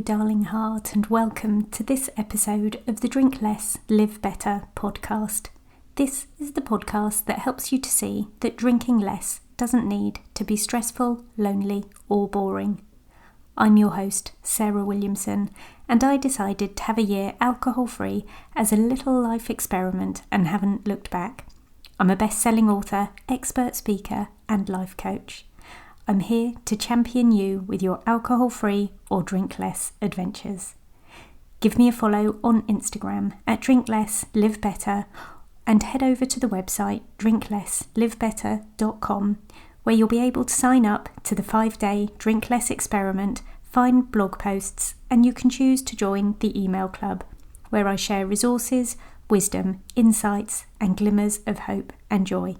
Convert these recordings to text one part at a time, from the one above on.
darling heart, and welcome to this episode of the Drink Less, Live Better podcast. This is the podcast that helps you to see that drinking less doesn't need to be stressful, lonely, or boring. I'm your host, Sarah Williamson, and I decided to have a year alcohol-free as a little life experiment and haven't looked back. I'm a best-selling author, expert speaker, and life coach. I'm here to champion you with your alcohol-free or drink less adventures. Give me a follow on Instagram at drinklesslivebetter and head over to the website drinklesslivebetter.com, where you'll be able to sign up to the 5-day Drink Less experiment, find blog posts, and you can choose to join the email club, where I share resources, wisdom, insights, and glimmers of hope and joy.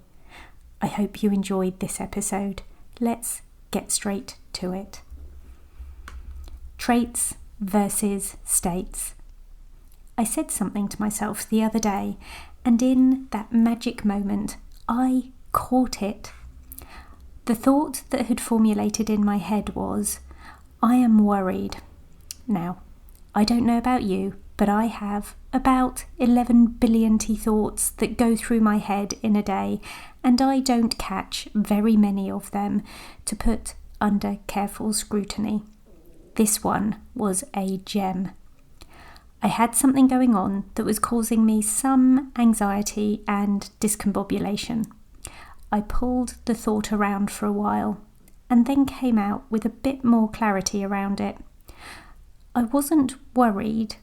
I hope you enjoyed this episode. Let's get straight to it. Traits versus states. I said something to myself the other day, and in that magic moment, I caught it. The thought that had formulated in my head was, I am worried. Now, I don't know about you, but I have about 11 billion thoughts that go through my head in a day, and I don't catch very many of them to put under careful scrutiny. This one was a gem. I had something going on that was causing me some anxiety and discombobulation. I pulled the thought around for a while and then came out with a bit more clarity around it. I wasn't worried.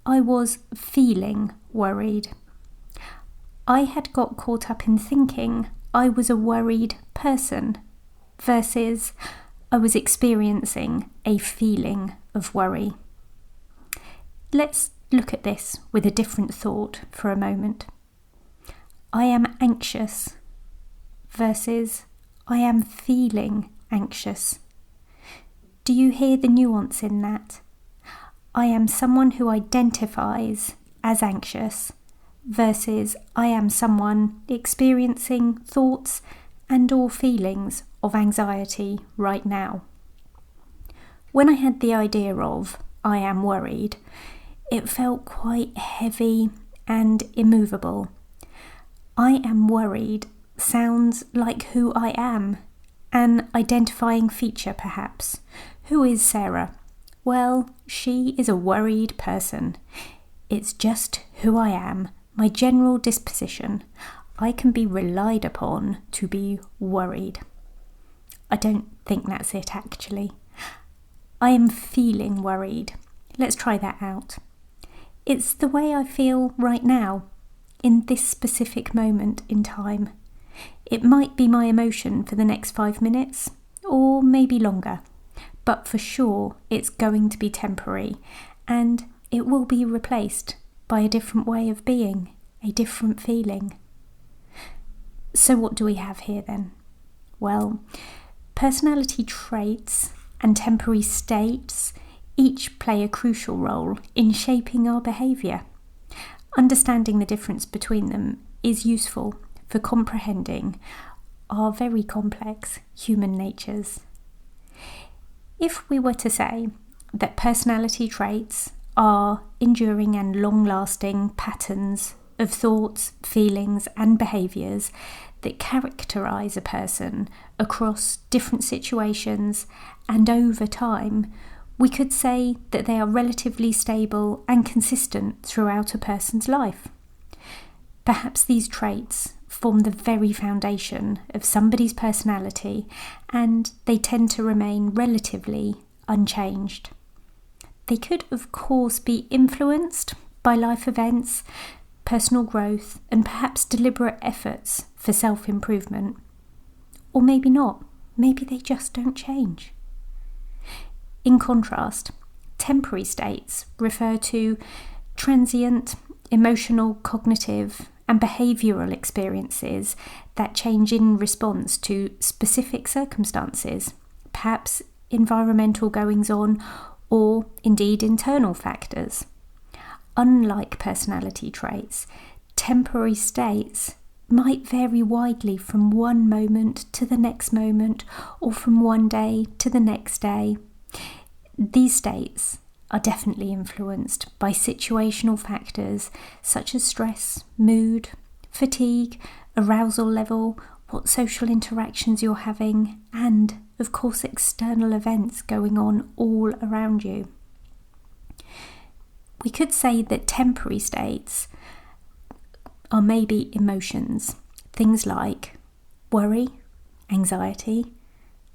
I was feeling worried. I had got caught up in thinking I was a worried person versus I was experiencing a feeling of worry. Let's look at this with a different thought for a moment. I am anxious versus I am feeling anxious. Do you hear the nuance in that? I am someone who identifies as anxious versus I am someone experiencing thoughts and or feelings of anxiety right now. When I had the idea of I am worried, it felt quite heavy and immovable. I am worried sounds like who I am, an identifying feature perhaps. Who is Sarah? Well, she is a worried person. It's just who I am, my general disposition. I can be relied upon to be worried. I don't think that's it, actually. I am feeling worried. Let's try that out. It's the way I feel right now, in this specific moment in time. It might be my emotion for the next 5 minutes, or maybe longer. But for sure, it's going to be temporary, and it will be replaced by a different way of being, a different feeling. So what do we have here then? Well, personality traits and temporary states each play a crucial role in shaping our behaviour. Understanding the difference between them is useful for comprehending our very complex human natures. If we were to say that personality traits are enduring and long-lasting patterns of thoughts, feelings, and behaviours that characterise a person across different situations and over time, we could say that they are relatively stable and consistent throughout a person's life. Perhaps these traits form the very foundation of somebody's personality, and they tend to remain relatively unchanged. They could, of course, be influenced by life events, personal growth, and perhaps deliberate efforts for self-improvement. Or maybe not. Maybe they just don't change. In contrast, temporary states refer to transient, emotional, cognitive, and behavioural experiences that change in response to specific circumstances, perhaps environmental goings-on or indeed internal factors. Unlike personality traits, temporary states might vary widely from one moment to the next moment or from one day to the next day. These states are definitely influenced by situational factors such as stress, mood, fatigue, arousal level, what social interactions you're having, and, of course, external events going on all around you. We could say that temporary states are maybe emotions, things like worry, anxiety,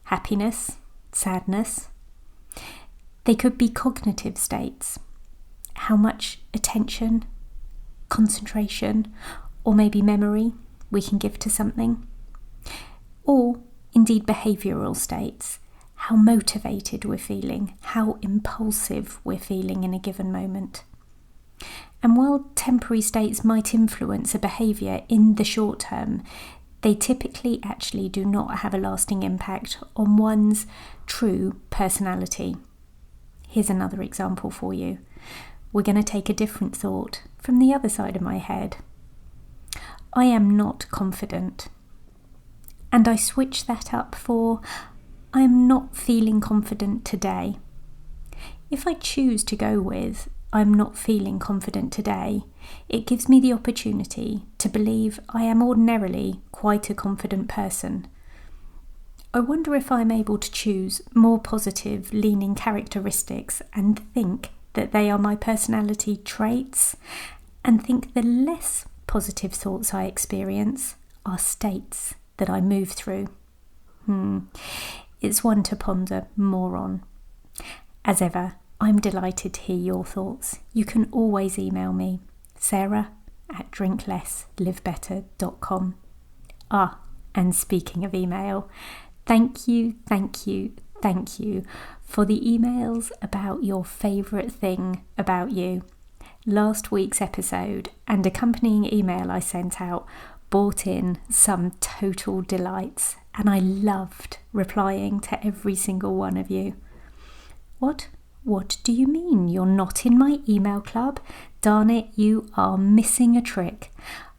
happiness, sadness. They could be cognitive states, how much attention, concentration, or maybe memory we can give to something. Or indeed behavioural states, how motivated we're feeling, how impulsive we're feeling in a given moment. And while temporary states might influence a behaviour in the short term, they typically actually do not have a lasting impact on one's true personality. Here's another example for you. We're going to take a different thought from the other side of my head. I am not confident. And I switch that up for I am not feeling confident today. If I choose to go with I'm not feeling confident today, it gives me the opportunity to believe I am ordinarily quite a confident person. I wonder if I'm able to choose more positive leaning characteristics and think that they are my personality traits, and think the less positive thoughts I experience are states that I move through. It's one to ponder more on. As ever, I'm delighted to hear your thoughts. You can always email me, sarah@drinklesslivebetter.com. And speaking of email, thank you for the emails about your favourite thing about you. Last week's episode and accompanying email I sent out brought in some total delights, and I loved replying to every single one of you. What do you mean you're not in my email club? Darn it, you are missing a trick.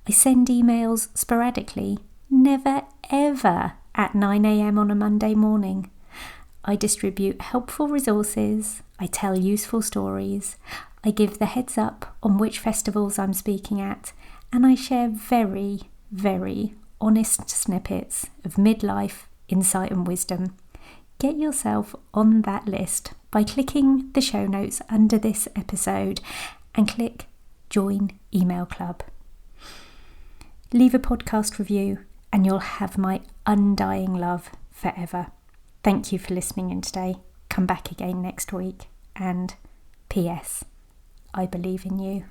I send emails sporadically, never ever at 9 a.m. on a Monday morning. I distribute helpful resources, I tell useful stories, I give the heads up on which festivals I'm speaking at, and I share very, very honest snippets of midlife, insight and wisdom. Get yourself on that list by clicking the show notes under this episode and click Join Email Club. Leave a podcast review and you'll have my undying love forever. Thank you for listening in today. Come back again next week. And P.S. I believe in you.